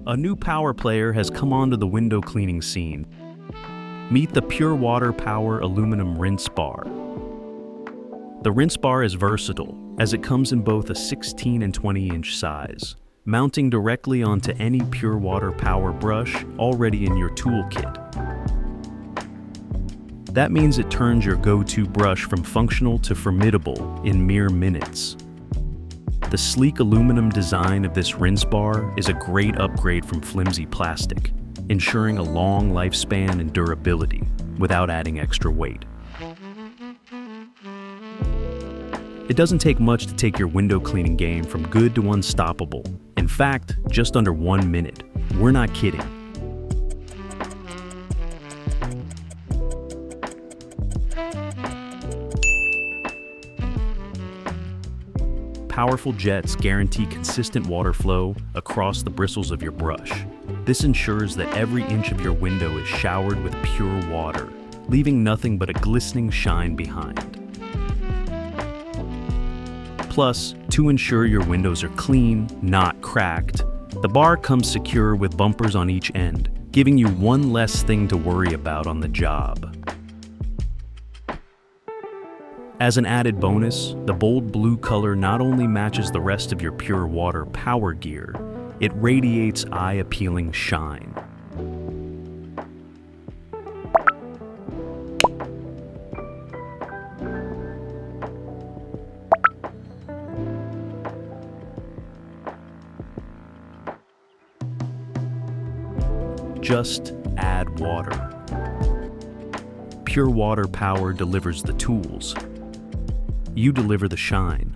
A new power player has come onto the window cleaning scene. Meet the Pure Water Power Aluminum Rinse Bar. The rinse bar is versatile, as it comes in both a 16 and 20-inch size, mounting directly onto any Pure Water Power brush already in your toolkit. That means it turns your go-to brush from functional to formidable in mere minutes. The sleek aluminum design of this rinse bar is a great upgrade from flimsy plastic, ensuring a long lifespan and durability without adding extra weight. It doesn't take much to take your window cleaning game from good to unstoppable. In fact, just under 1 minute. We're not kidding. Powerful jets guarantee consistent water flow across the bristles of your brush. This ensures that every inch of your window is showered with pure water, leaving nothing but a glistening shine behind. Plus, to ensure your windows are clean, not cracked, the bar comes secure with bumpers on each end, giving you one less thing to worry about on the job. As an added bonus, the bold blue color not only matches the rest of your Pure Water power gear, it radiates eye-appealing shine. Just add water. Pure Water Power delivers the tools. You deliver the shine.